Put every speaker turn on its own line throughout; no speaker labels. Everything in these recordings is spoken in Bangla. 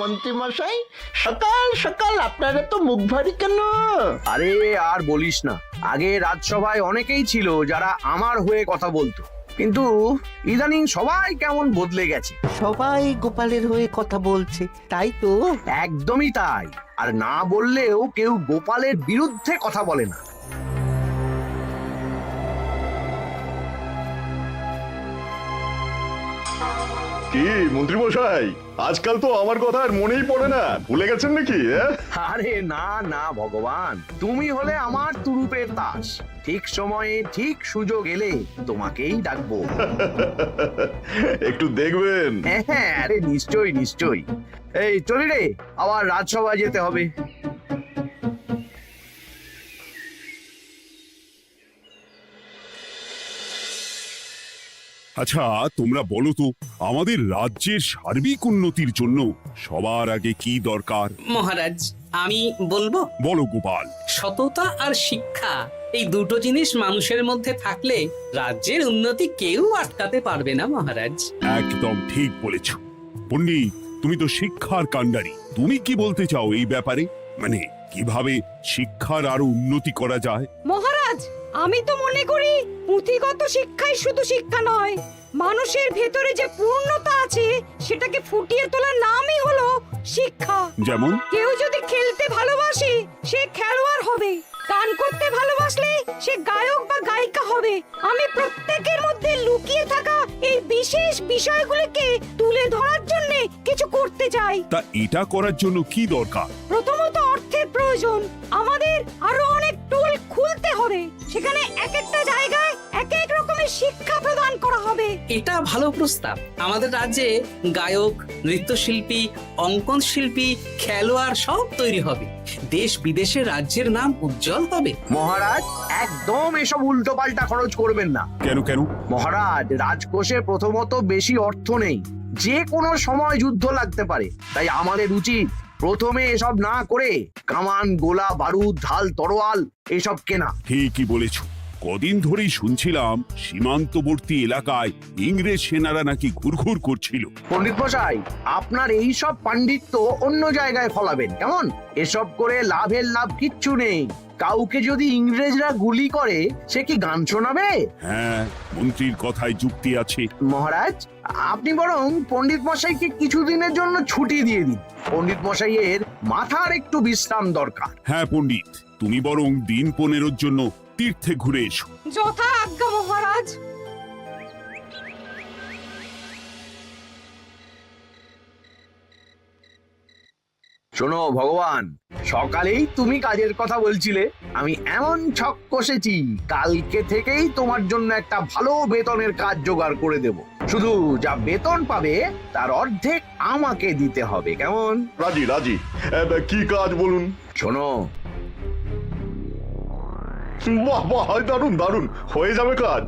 মন্ত্রী মশাই, সকাল সকাল আপনারা তো মুখ ভারী কেন?
আরে আর বলিস না, আগে রাজসভায় অনেকেই ছিল যারা আমার হয়ে কথা বলতো, কিন্তু ইদানিং সবাই কেমন বদলে গেছে।
সবাই গোপালের হয়ে কথা বলছে, তাই তো?
একদমই তাই। আর না বললেও কেউ গোপালের বিরুদ্ধে কথা বলে না।
কি মন্ত্রী মশাই, আজকাল তো আমার কথা আর মনেই পড়ে না, ভুলে গেছেন নাকি?
আরে না না ভগবান, তুমি হলে আমার তুরুপের তাস। ঠিক সময়ে ঠিক সুযোগ এলে তোমাকেই ডাকবো।
একটু দেখবেন।
হ্যাঁ, আরে নিশ্চয়ই নিশ্চয়ই। এই চলি রে, আবার রাজসভায় যেতে হবে।
আচ্ছা, তোমরা বলো তো, আমাদের রাজ্যের সার্বিক উন্নতির জন্য সবার আগে কি দরকার?
মহারাজ, আমি বলবো।
বলো গোপাল।
সততা আর শিক্ষা, এই দুটো জিনিস মানুষের মধ্যে থাকলে রাজ্যের উন্নতি কেউ আটকাতে পারবে না মহারাজ।
একদম ঠিক বলেছ পণ্ডিত, তুমি তো শিক্ষার কাণ্ডারি। তুমি কি বলতে চাও এই ব্যাপারে? মানে কিভাবে শিক্ষার আরো উন্নতি করা যায়?
মহারাজ, আমি তো মনে করি পুঁথিগত শিক্ষাই শুধু শিক্ষা নয়, মানুষের ভেতরে যে পূর্ণতা আছে সেটাকে ফুটিয়ে তোলার নামই হলো শিক্ষা।
যেমন?
কেউ যদি খেলতে ভালোবাসে সে খেলোয়াড় হবে, গান করতে ভালোবাসলে সে গায়ক বা গায়িকা হবে। আমি প্রত্যেকের মধ্যে লুকিয়ে থাকা এই বিশেষ বিষয়গুলিকে তুলে ধরার জন্য কিছু করতে চাই।
তা এটা করার জন্য কি দরকার?
প্রথমত অর্থের প্রয়োজন। আমাদের আরো অনেক টুল খুলতে হবে, সেখানে এক একটা জায়গায় এক এক রকমের শিক্ষা প্রদান করা হবে।
এটা ভালো প্রস্তাব। আমাদের রাজ্যে গায়ক, নৃত্যশিল্পী, অঙ্কন শিল্পী, খেলোয়াড় সব তৈরি হবে। দেশ বিদেশে রাজ্যের নাম উজ্জ্বল হবে।
মহারাজ, একদম এসব উল্টো পাল্টা খরচ করবেন না।
কেন কেন?
মহারাজ, রাজকোষে প্রথমত বেশি অর্থ নেই, যে কোনো সময় যুদ্ধ লাগতে পারে। তাই আমাদের উচিত প্রথমে এসব না করে কামান, গোলা বারুদ, ঢাল, তরোয়াল এসব কেনা।
ঠিকই বলেছ। কদিন ধরেই শুনছিলাম সীমান্তবর্তী এলাকায় ইংরেজ সেনারা নাকি ঘুরঘুর করছিল।
পণ্ডিত মশাই, আপনার এই সব পাণ্ডিত্য অন্য জায়গায় ফলাবেন কেমন? এসব করে লাভের লাভ কিচ্ছু নেই। কাউকে যদি ইংরেজরা গুলি করে সে কি গান শোনাবে?
হ্যাঁ, মন্ত্রীর কথায় যুক্তি আছে।
মহারাজ, আপনি বরং পণ্ডিত মশাইকে কিছুদিনের জন্য ছুটি দিয়ে দিন। পণ্ডিত মশাইয়ের মাথার একটু বিশ্রাম দরকার।
হ্যাঁ পণ্ডিত, তুমি বরং দিন 15 জন্য তীর্থে ঘুরে এসো।
যথা আজ্ঞা মহারাজ।
শোনো ভগবান, সকালেই তুমি কাজের কথা বলছিলে, আমি এমন ছক কষেছি কালকে থেকেই তোমার জন্য একটা ভালো বেতনের কাজ জোগাড় করে দেব। শুধু যা বেতন পাবে তার অর্ধেক আমাকে দিতে হবে, কেমন?
রাজি রাজি। কি কাজ বলুন?
শোনো,
বাহ বাহ, দারুণ দারুণ, হয়ে যাবে কাজ।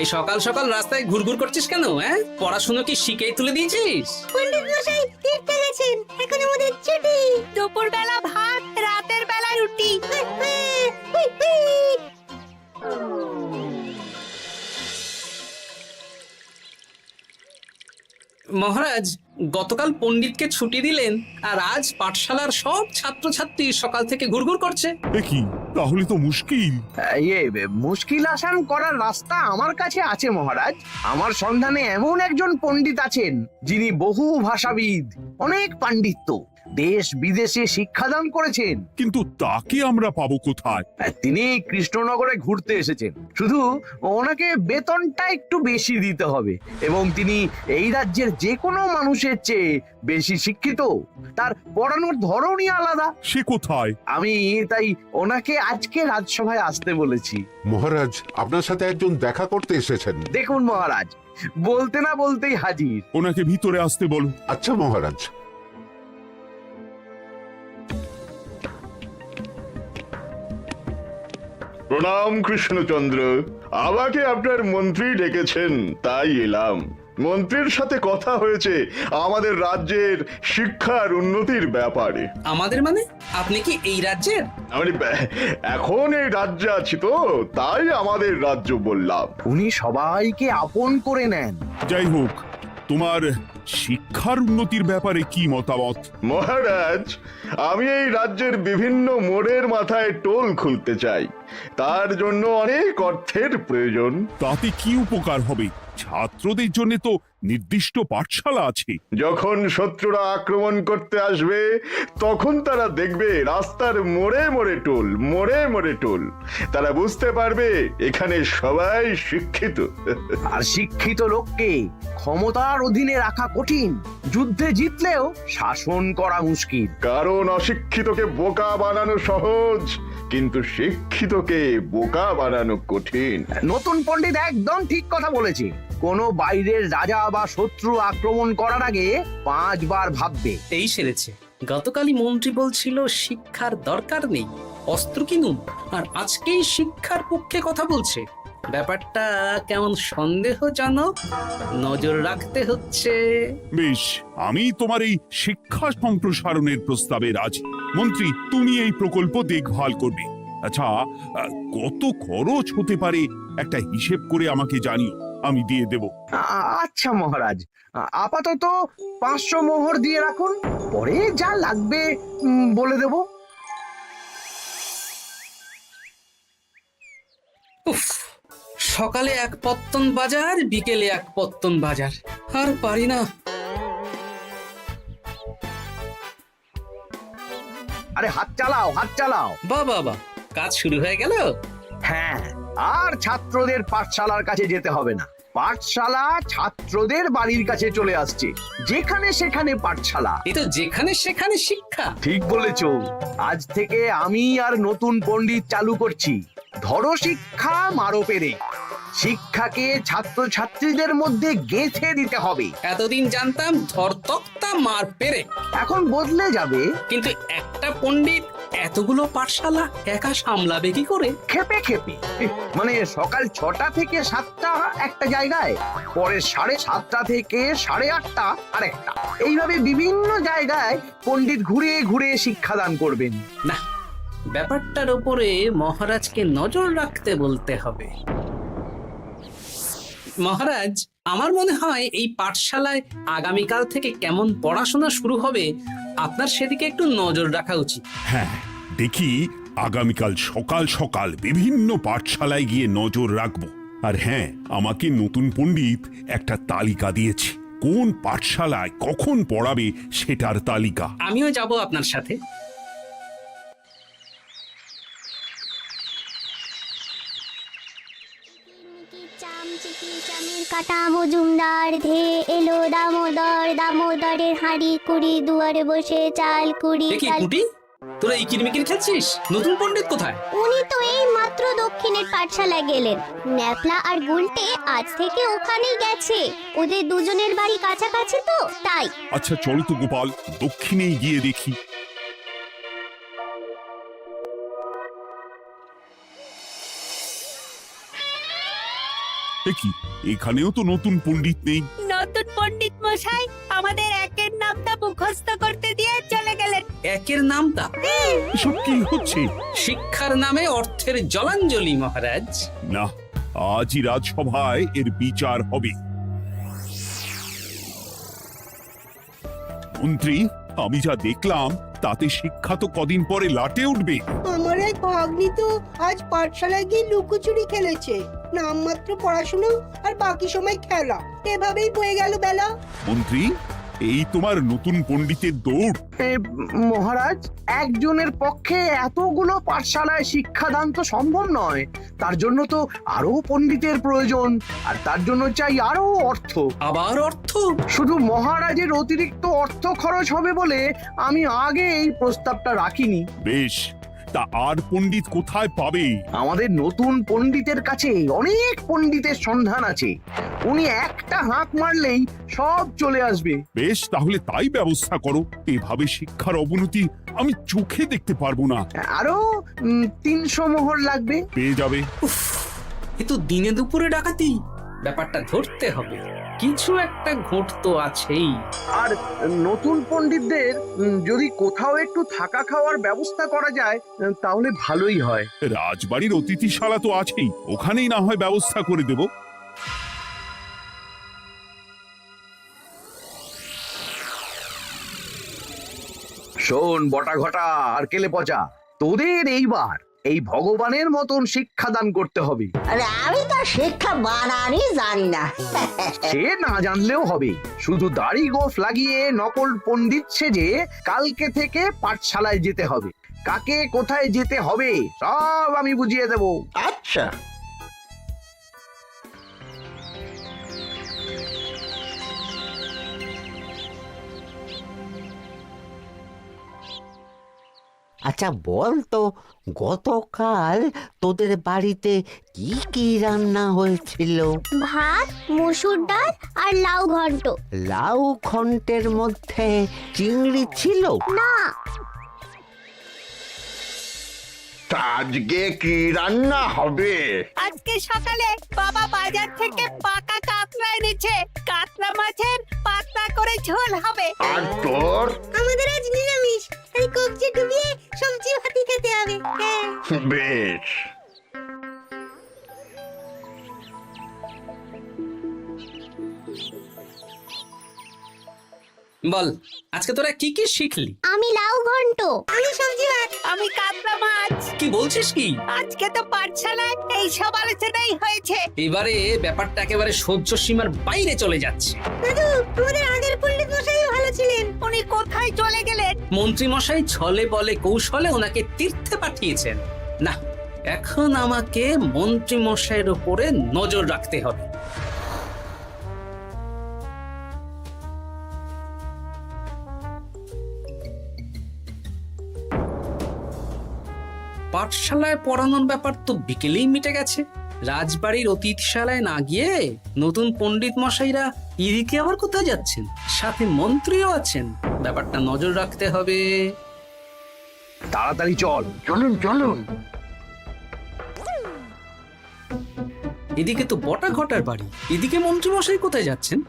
এই সকাল সকাল রাস্তায় ঘুরঘুর করছিস কেন? পড়াশুনো কি শিখেই তুলে দিয়েছিস?
পণ্ডিত মশাই তীর্থে গেছেন, এখন আমাদের ছুটি। দুপুর বেলা ভাত, রাতের বেলা রুটি।
মহারাজ, গতকাল পণ্ডিতকে ছুটি দিলেন আর আজ পাঠশালার সব ছাত্রছাত্রী সকাল থেকে ঘুরঘুর করছে।
এ কি, তাহলে তো মুশকিল।
মুশকিল আসান করার রাস্তা আমার কাছে আছে মহারাজ। আমার সন্ধানে এমন একজন পণ্ডিত আছেন যিনি বহু ভাষাবিদ, অনেক পাণ্ডিত্য, দেশ বিদেশে শিক্ষাদান করেছেন।
কিন্তু তাকে আমরা পাবো কোথায়?
তিনি কৃষ্ণনগরে ঘুরতে এসেছেন, শুধু ওনাকে বেতনটা একটু বেশি দিতে হবে। এবং তিনি এই রাজ্যের যে কোনো মানুষের চেয়ে বেশি শিক্ষিত, তার পড়ানোর ধরনই আলাদা।
সে কোথায়?
আমি তাই ওনাকে আজকে রাজসভায় আসতে বলেছি।
মহারাজ, আপনার সাথে একজন দেখা করতে এসেছেন।
দেখুন মহারাজ, বলতে না বলতেই হাজির।
ওনাকে ভিতরে আসতে বলো।
আচ্ছা মহারাজ।
প্রণাম কৃষ্ণচন্দ্র, আমাকে আপনার মন্ত্রী ডেকেছেন, তাই এলাম। মন্ত্রীর সাথে কথা হয়েছে আমাদের রাজ্যের শিক্ষার উন্নতির ব্যাপারে।
আমাদের মানে আপনি কি এই রাজ্যের?
আমি এখন এই রাজ্যে আছি তো, তাই আমাদের রাজ্য বললাম।
উনি সবাইকে আপন করে নেন।
যাই হোক, তোমার শিক্ষার উন্নতির ব্যাপারে কি মতামত?
মহারাজ, আমি এই রাজ্যের বিভিন্ন মোড়ের মাথায় টোল খুলতে চাই। তার জন্য অনেক অর্থের প্রয়োজন।
তাতে কি উপকার হবে? ছাত্রদের জন্য তো নির্দিষ্ট পাঠশালা আছে।
যখন শত্রুরা আক্রমণ করতে আসবে তখন তারা দেখবে রাস্তার মোড়ে মোড়ে টোল, মোড়ে মোড়ে টোল। তারা বুঝতে পারবে এখানে সবাই শিক্ষিত।
আর শিক্ষিত লোককে ক্ষমতার অধীনে রাখা কঠিন, যুদ্ধে জিতলেও শাসন করা মুশকিল।
কারণ অশিক্ষিতকে বোকা বানানো সহজ, কিন্তু শিক্ষিতকে বোকা বানানো কঠিন।
নতুন পণ্ডিত একদম ঠিক কথা বলেছে। কোনো বাইরের রাজা বা শত্রু আক্রমণ করার আগে 5 বার ভাববে।
এই সেরেছে। গতকালই মন্ত্রী বলছিল শিক্ষার দরকার নেই, অস্ত্র কিনুন, আর আজকেই শিক্ষার পক্ষে কথা বলছে। ব্যাপারটা কেমন সন্দেহজনক, নজর রাখতে হচ্ছে।
বেশ, আমি তোমার এই শিক্ষা সম্প্রসারণের প্রস্তাবে রাজি। মন্ত্রী, তুমি এই প্রকল্প দেখভাল করবে। আচ্ছা, কত খরচ হতে পারে একটা হিসেব করে আমাকে জানিও, আমি দিয়ে দেব।
আচ্ছা মহারাজ, আপাতত 500 মোহর দিয়ে রাখুন, পরে যা লাগবে বলে দেব।
উফ, সকালে এক পত্তন বাজার, বিকেলে এক পত্তন বাজার, আর পারি না।
আরে হাত চালাও, হাত চালাও।
বাবা, কাজ শুরু হয়ে গেল।
হ্যাঁ, আর ছাত্রদের পাঠশালার কাছে যেতে হবে না। পাঠশালা ছাত্রদের বাড়ির কাছে চলে আসছে। যেখানে সেখানে পাঠশালা।
এই তো যেখানে সেখানে শিক্ষা।
ঠিক বলেছো। আজ থেকে আমি আর নতুন পণ্ডিত চালু করছি। ধরো শিক্ষা, মারো পেরে। শিক্ষাকে ছাত্রছাত্রীদের মধ্যে গেঁথে দিতে হবে।
এতদিন জানতাম ধরতক্তা মার পেরে,
এখন বদলে যাবে।
কিন্তু একটা পণ্ডিত এতগুলো পাঠশালা একা সামলাবে কি করে?
খেপে খেপে। মানে সকাল 6টা থেকে 7টা একটা জায়গায়, পরে 7:30 থেকে 8:30 আরেকটা। এইভাবে বিভিন্ন জায়গায় পণ্ডিত ঘুরে ঘুরে শিক্ষাদান করবেন।
না, ব্যাপারটার উপরে মহারাজকে নজর রাখতে বলতে হবে। মহারাজ, আমার মনে হয় এই পাঠশালায় আগামীকাল থেকে কেমন পড়াশোনা শুরু হবে, আপনার সেদিকে একটু নজর রাখা উচিত।
হ্যাঁ, দেখি আগামীকাল সকাল সকাল বিভিন্ন পাঠশালায় গিয়ে নজর রাখবো। আর হ্যাঁ, আমাকে নতুন পণ্ডিত একটা তালিকা দিয়েছে, কোন পাঠশালায় কখন পড়াবে সেটার তালিকা।
আমিও যাব আপনার সাথে।
কাটা মজুমদার ধে এলো দামোদর, দামোদরের হাঁড়ি কুড়ি, দুয়ারে বসে চাল কুড়ি।
দেখি কুটি, তোরা এই কিরমিকির খেলছিস? নতুন পণ্ডিত কোথায়?
উনি তো এই মাত্র দক্ষিণের পাঠশালায় গেলেন। ন্যাপলা আর গুলটে আজ থেকে ওখানেই গেছে। ওদের দুজনের বাড়ি কাছাকাছি তো, তাই।
আচ্ছা চলো তো গোপাল, দক্ষিণেই গিয়ে দেখি। দেখি এখানেও তো নতুন পণ্ডিত নেই।
নতুন পণ্ডিত মশাই আমাদের একের নামটা মুখস্থ করতে দিয়ে চলে গেলেন।
একের নামটা?
এসব কি হচ্ছে?
শিক্ষার নামে অর্থের জলাঞ্জলি মহারাজ।
না, আজই রাজসভায় এর বিচার হবে। মন্ত্রী, আমি যা দেখলাম তাতে শিক্ষা তো কদিন পরে লাটে উঠবে।
আমার এক ভাগ্নি তো আজ পাঠশালায় গিয়ে লুকোচুরি খেলেছে। নামমাত্র পড়াশুনো আর বাকি সময় খেলা, এভাবেই বয়ে গেল বেলা।
মন্ত্রী, এই তোমার নতুন পণ্ডিতের দৌড়।
মহারাজ, একজনের পক্ষে এতগুলো পাঠশালায় শিক্ষাদান তো সম্ভব নয়। তার জন্য তো আরো পণ্ডিতের প্রয়োজন, আর তার জন্য চাই আরো অর্থ।
আবার অর্থ?
শুধু মহারাজের অতিরিক্ত অর্থ খরচ হবে বলে আমি আগে এই প্রস্তাবটা রাখিনি।
বেশ, তা আর পণ্ডিত কোথায় পাবে?
আমাদের নতুন পণ্ডিতের কাছে অনেক পণ্ডিতের সন্ধান আছে। উনি একটা হাঁক মারলেই সব চলে আসবে।
বেশ, তাহলে তাই ব্যবস্থা করো। এভাবে শিক্ষার অবনতি আমি চোখে দেখতে পারবো না।
আরো 300 মোহর লাগবে।
পেয়ে যাবে।
উফ, এ তো দিনে দুপুরে ডাকাতি। ব্যাপারটা ধরতে হবে। কিছু একটা ঘোট তো আছেই।
আর নতুন পণ্ডিতদের যদি কোথাও একটু থাকা খাওয়ার ব্যবস্থা করা যায় তাহলে ভালোই হয়।
রাজবাড়ির অতিথিশালা তো আছেই, ওখানেই না হয় ব্যবস্থা করে দেব।
শোন বটা ঘটা আর কেলে পচা, তোদের এইবার এই ভগবানের মতন শিক্ষাদান করতে হবে।
আরে আমি তো শিক্ষা বানানই জানি না।
সে না জানলেও হবে, শুধু দাড়ি গোফ লাগিয়ে নকল পণ্ডিত সেজে কালকে থেকে পাঠশালায় যেতে হবে। কাকে কোথায় যেতে হবে সব আমি বুঝিয়ে দেব।
আচ্ছা,
আচ্ছা বল তো, গতকাল তোদের বাড়িতে কি কি রান্না হয়েছিল?
ভাত, মসুর ডাল আর লাউ ঘন্ট।
লাউ ঘন্টের মধ্যে চিংড়ি ছিল?
না,
তা আজকে কি রান্না হবে?
আজকে সকালে বাবা বাজার থেকে পাকা কাতলা এনেছে। কাতলা মাছের পাতলা করে ঝোল হবে।
আর তোর?
আমাদের আজ নিরামিষ, এই কবজি ডুবিয়ে সবজি ভাতি খেতে হবে।
বেশ।
বল, আজকে তোরা কি কি শিখলি?
আমি লাউ ঘন্ট।
আমি সবজি ভাত। আমি কাতলা মাছ।
কি বলছিস কি?
আজকে তো পাঠশালায় এই সব আলোচনাই হয়েছে।
এবারে ব্যাপারটা একেবারে সহ্য সীমার বাইরে চলে যাচ্ছে।
দাদু, আমাদের আগের পণ্ডিত মশাই ভালো ছিলেন। উনি কোথায় চলে গেলেন?
মন্ত্রী মশাই ছলে বলে কৌশলে ওনাকে তীর্থে পাঠিয়েছেন। না, এখন আমাকে মন্ত্রী মশাইয়ের উপরে নজর রাখতে হবে। পাঠশালায় পড়ানোর ব্যাপার তো বিকেলেই মিটে গেছে। রাজবাড়ির অতিথিশালায় না গিয়ে নতুন পণ্ডিত মশাইরা এদিকে আবার কোথায় যাচ্ছেন? সাথে মন্ত্রীও আছেন, ব্যাপারটা নজর রাখতে হবে।
তাড়াতাড়ি চল।
চলুন চলুন।
এদিকে তো বটা ঘটার বাড়ি, এদিকে মন্ত্রী মশাই কোথায় যাচ্ছেন?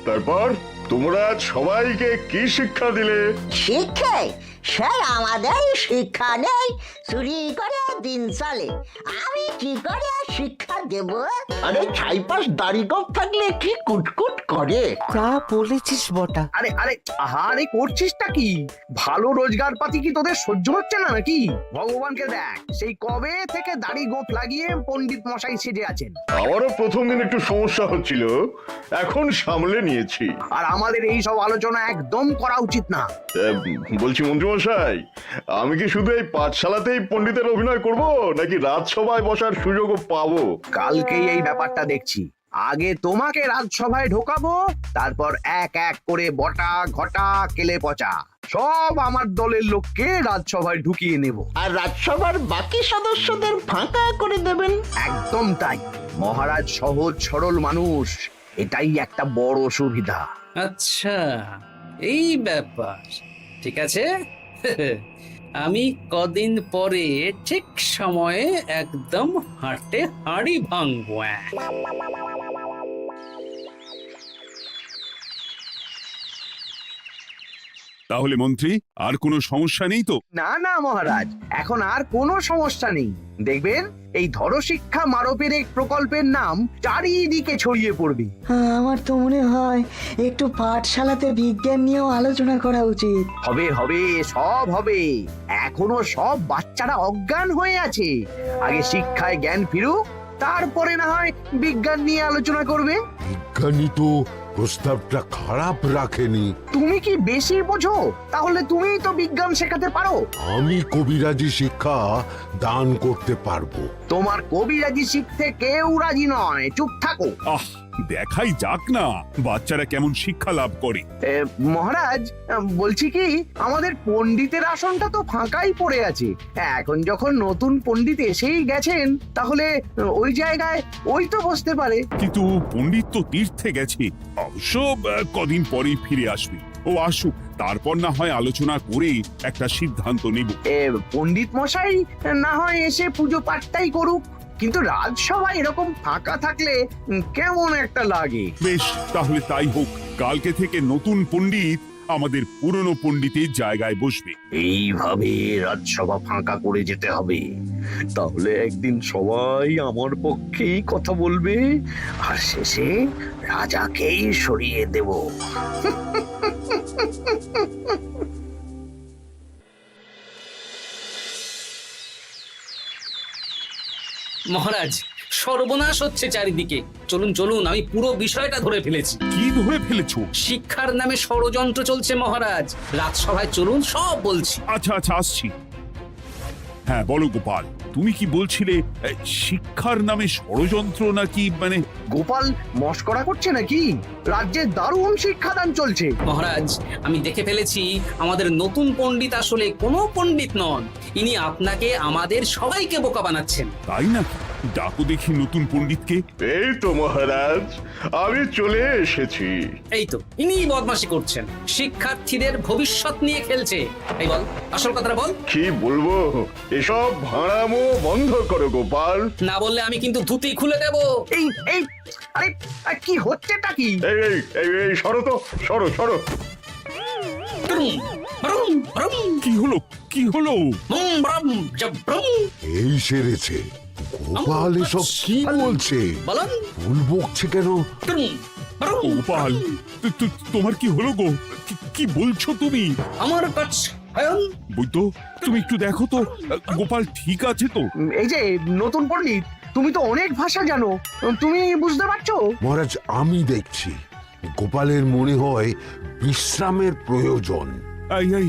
তারপর তোমরা সবাইকে কি শিক্ষা দিলে?
শিক্ষে সে আমাদের শিক্ষা নেই, চুরি করে দিন চলে। আমি কি করে শিক্ষা দেব?
আরে ছাইপাশ দাড়ি গোঁফ থাকলে কি কুটকুট করে?
যা বলেছিস বটা।
আরে আরে আহারে করছিসটা কি? ভালো রোজগার পাতি কি তোদের সহ্য হচ্ছে না নাকি? ভগবানকে দেখ, সেই কবে থেকে দাড়ি গোঁফ লাগিয়ে পণ্ডিত মশাই সেজে আছেন।
আমারও প্রথম দিন একটু সমস্যা হচ্ছিল, এখন সামলে নিয়েছি।
আর আমাদের এই সব আলোচনা একদম করা উচিত না।
বলছি মন্ত্রীমশাই, আমি কি শুধু এই পাঠশালাতেই পণ্ডিতের অভিনয় করব, নাকি রাজসভায় বসার সুযোগও পাবো?
কালকেই এই ব্যাপারটা দেখছি। আগে তোমাকে রাজসভায় ঢোকাবো, তারপর এক এক করে বটা ঘটা কেলে পচা সব আমার দলের লোককে রাজসভায় ঢুকিয়ে নেব।
আর রাজসভার বাকি সদস্যদের ফাঁকা করে দেবেন।
একদম তাই। মহারাজ সহজ সরল মানুষ, এটাই একটা বড় সুবিধা।
আচ্ছা, এই ব্যাপার। ঠিক আছে, আমি কদিন পরে ঠিক সময়ে একদম হাটে হাঁড়ি ভাঙবো।
তাহলে মন্ত্রী, আর কোনো সমস্যা নেই তো?
না না মহারাজ, এখন আর কোনো সমস্যা নেই। দেখবেন এই ধরশিক্ষা মারপের এক প্রকল্পের নাম চারিদিকে ছড়িয়ে পড়বে।
আমার তো মনে হয় একটু পাঠশালাতে বিজ্ঞান নিয়েও আলোচনা করা উচিত।
হবে হবে, সব হবে। এখনো সব বাচ্চারা অজ্ঞান হয়ে আছে। আগে শিক্ষায় জ্ঞান ফিরুক, তারপরে না হয় বিজ্ঞান নিয়ে আলোচনা করবে।
বিজ্ঞানী তো প্রস্তাবটা খারাপ রাখেনি।
তুমি কি বেশি বোঝো? তাহলে তুমিই তো বিজ্ঞান শেখাতে পারো।
আমি কবিরাজি শিক্ষা দান করতে পারবো।
তোমার কবিরাজি শিখতে কেউ রাজি নয়, চুপ থাকো।
আহ, দেখাই যাক না বাচ্চারা কেমন শিক্ষা লাভ করে।
মহারাজ, বলছি কি, আমাদের পণ্ডিতের আসনটা তো ফাঁকাই পড়ে আছে। এখন যখন নতুন পণ্ডিত এসেই গেছেন, তাহলে ওই জায়গায় ওই তো বসতে পারে।
কিন্তু পণ্ডিত তো তীর্থে গেছে, অবশ্য কদিন পরেই ফিরে আসবে। ও আসুক, তারপর না হয় আলোচনা করে একটা সিদ্ধান্ত নেব।
পণ্ডিত মশাই না হয় এসে পুজো পাঠটাই করুক, কিন্তু রাজসভা এরকম ফাঁকা থাকলে কেমন একটা লাগে।
বেশ, তাহলে তাই হোক। কালকে থেকে নতুন পণ্ডিত আমাদের পুরনো পণ্ডিতের জায়গায় বসবে।
এইভাবে রাজসভা ফাঁকা করে যেতে হবে, তাহলে একদিন সবাই আমার পক্ষেই কথা বলবে, আর শেষে রাজাকেই সরিয়ে দেব।
মহারাজ, সর্বনাশ হচ্ছে চারিদিকে। চলুন চলুন, আমি পুরো বিষয়টা ধরে ফেলেছি।
কি ধরে ফেলেছো?
শিক্ষার নামে ষড়যন্ত্র চলছে মহারাজ। রাজসভায় চলুন, সব বলছি।
আচ্ছা আচ্ছা, আসছি। হ্যাঁ বলো গোপাল, তুমি কি বলছিলে শিক্ষার নামে ষড়যন্ত্র নাকি? মানে
গোপাল মস্করা করছে নাকি? রাজ্যে দারুণ শিক্ষাদান চলছে।
মহারাজ, আমি দেখে ফেলেছি আমাদের নতুন পণ্ডিত আসলে কোনো পণ্ডিত নন। ইনি আপনাকে, আমাদের সবাইকে বোকা বানাচ্ছেন।
তাই নাকি? ডাকো দেখি নতুন পণ্ডিতকে।
এই তো মহারাজ, আমি চলে এসেছি।
এই তো, ইনিই বদমাশি করছেন, শিক্ষার্থীদের ভবিষ্যৎ নিয়ে খেলছে। এই বল, আসল কথাটা বল।
কি বলবো, এসব ভাড়ামো বন্ধ করো গোপাল।
না বললে আমি কিন্তু ধুতি খুলে দেব।
এই এই আরে কি হচ্ছেটা কি?
এই এই এই এই সরো তো, সরো সরো।
ব্রুম, ব্রুম, ব্রুম,
কি হলো, কি হলো?
বুম, ব্রুম, জাব্রুম।
এই সেরেছে। গোপাল এসব কি বলছে?
বলুন।
ভুল বকছে কেন?
ব্রুম, ব্রুম,
গোপাল, তোমার কি হলো গো? কি বলছো তুমি?
আমার কাছে
বৈদ্য, তুমি একটু দেখো তো গোপাল ঠিক আছে তো?
এই যে নতুন পণ্ডিত, তুমি তো অনেক ভাষা জানো, তুমি বুঝতে পারছো?
মহারাজ, আমি দেখছি গোপালের মনে হয় বিশ্রামের প্রয়োজন।
এই এই,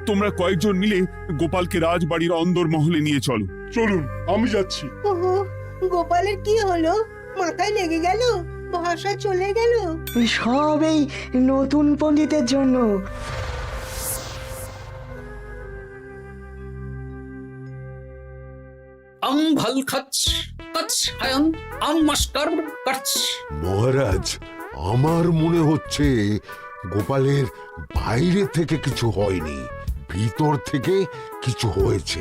তোমরা কয়েকজন মিলে গোপালকে রাজবাড়ির অন্দর মহলে নিয়ে চলো। চলুন, আমি যাচ্ছি।
ওহো, গোপালের কি হলো? মাথায় লেগে গেল? ভাষা চলে গেল?
সব এই নতুন পণ্ডিতের জন্য।
ভাল খাচ্ছ কাছ হায়ন মাস্টার কাছ।
মহারাজ, আমার মনে হচ্ছে গোপালের বাইরে থেকে কিছু হয়নি, ভিতর থেকে কিছু হয়েছে।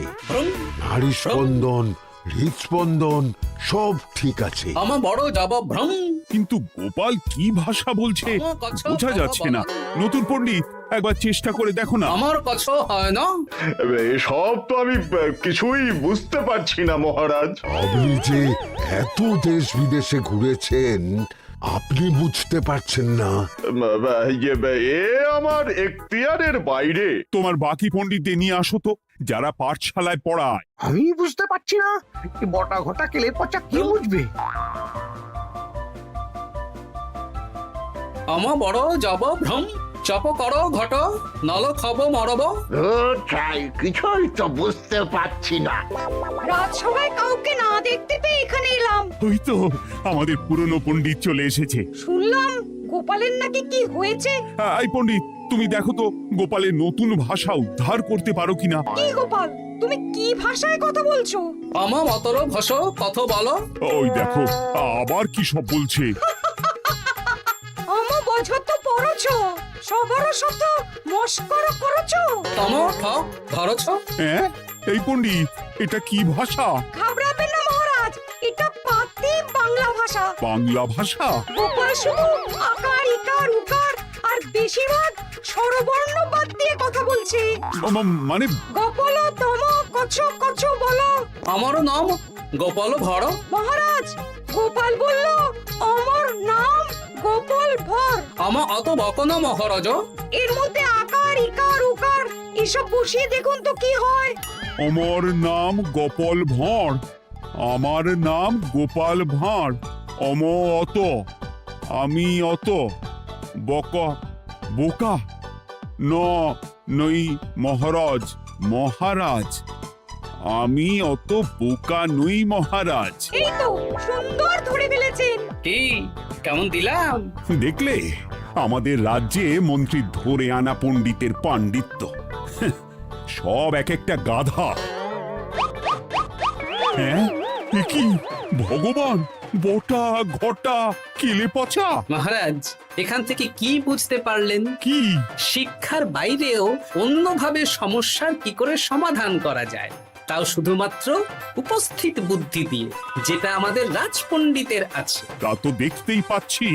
নাড়ি স্পন্দন, হৃদস্পন্দন সব ঠিক আছে।
আমার বড় যাব ভ্রম।
কিন্তু গোপাল কি ভাষা বলছে বোঝা যাচ্ছে না। নতুন পণ্ডিত, একবার চেষ্টা করে দেখো না।
আমার কথা হয় না।
এসব তো আমি কিছুই বুঝতে পারছি না মহারাজ।
আপনি যে এত দেশ বিদেশে ঘুরেছেন, আপনি বুঝতে পারছেন না?
এ আমার এখতিয়ারের বাইরে।
তোমার বাকি পণ্ডিতদের নিয়ে আসো তো, যারা পাঠশালায় পড়ায়।
আমি বুঝতে পারছি না, বটা ঘটা কেলে পচা কি বুঝবে?
আমার বড় যাব ভ্রম। চপ করো ঘট, নল খাব মরব।
কিছুই তো বুঝতে পারছি না।
রাজসভায় কাউকে না দেখতে পেয়ে এখানে এলাম।
ওই তো আমাদের পুরনো পণ্ডিত চলে এসেছে।
শুনলাম গোপালের নাকি কি হয়েছে।
এই পণ্ডিত, তুমি দেখো তো গোপালের নতুন ভাষা উদ্ধার করতে পারো কিনা।
কি গোপাল, তুমি কি ভাষায় কথা বলছো?
আমার মতর ভাষ কত বলো।
ওই দেখো আবার কি সব বলছে।
আমো বছর তো পড়ছো, সবার সাথে মস্করা করছো।
তম ঠক ধরছ।
হ্যাঁ, এই পণ্ডিত, এটা কি ভাষা?
ঘাবড়াবেন না মহারাজ, এটা পাতি বাংলা ভাষা।
বাংলা ভাষা?
গোপাল শুধু আকার ইকার উকার আর বেশিরভাগ স্বরবর্ণ বাদ দিয়ে কথা বলছে।
মানে
গোপাল তম কছ কছ বলো।
আমার নাম গোপাল ভর।
মহারাজ, গোপাল বলল আমার নাম গোপাল ভর।
আমার অত বকন মহারাজ।
এর মধ্যে আকার ইকার উকার এসব বসিয়ে দেখুন তো কি হয়।
আমার নাম গোপাল ভাঁড়। আমার নাম গোপাল ভাঁড়। অত, আমি অত, বকা বোকা, নই মহারাজ। মহারাজ, আমি অত বোকা নই মহারাজ।
এই তো সুন্দর ধরে ফেলেছেন।
কি কেমন দিলাম?
দেখলে আমাদের রাজ্যে মন্ত্রী ধরে আনা পণ্ডিতের পাণ্ডিত্য। সব এক একটা গাধা। হ্যাঁ, এ কি ভগবান, বটা ঘটা কেলে পচা।
মহারাজ, এখান থেকে কি বুঝতে পারলেন?
কি?
শিক্ষার বাইরেও অন্যভাবে সমস্যার কি করে সমাধান করা যায়, তাও শুধুমাত্র উপস্থিত বুদ্ধি দিয়ে, যেটা আমাদের রাজপণ্ডিতের আছে।
তা তো দেখতেই পাচ্ছি।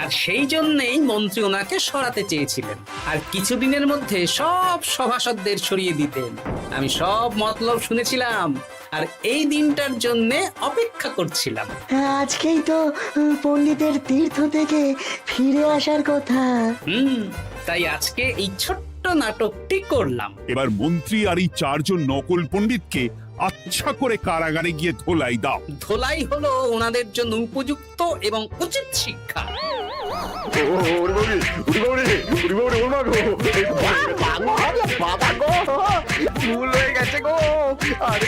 আর সেই জন্যেই মন্ত্রী ওনাকে সরাতে চেয়েছিলেন, আর কিছুদিনের মধ্যে সব সভাসদদের সরিয়ে দিতেন। আমি সব মতলব শুনেছিলাম, আর এই দিনটার জন্য অপেক্ষা করছিলাম।
আজকেই তো পণ্ডিতের তীর্থ থেকে ফিরে আসার কথা।
তাই আজকে এই ছোট্ট নাটকটি করলাম।
এবার মন্ত্রী আর এই 4 জন নকল পণ্ডিতকে আচ্ছা করে কারাগারে গিয়ে ধোলাই দাও।
ধোলাই হলো ওনাদের জন্য উপযুক্ত এবং উচিত শিক্ষা।
বাবা গো, ভুল হয়ে গেছে গো। আরে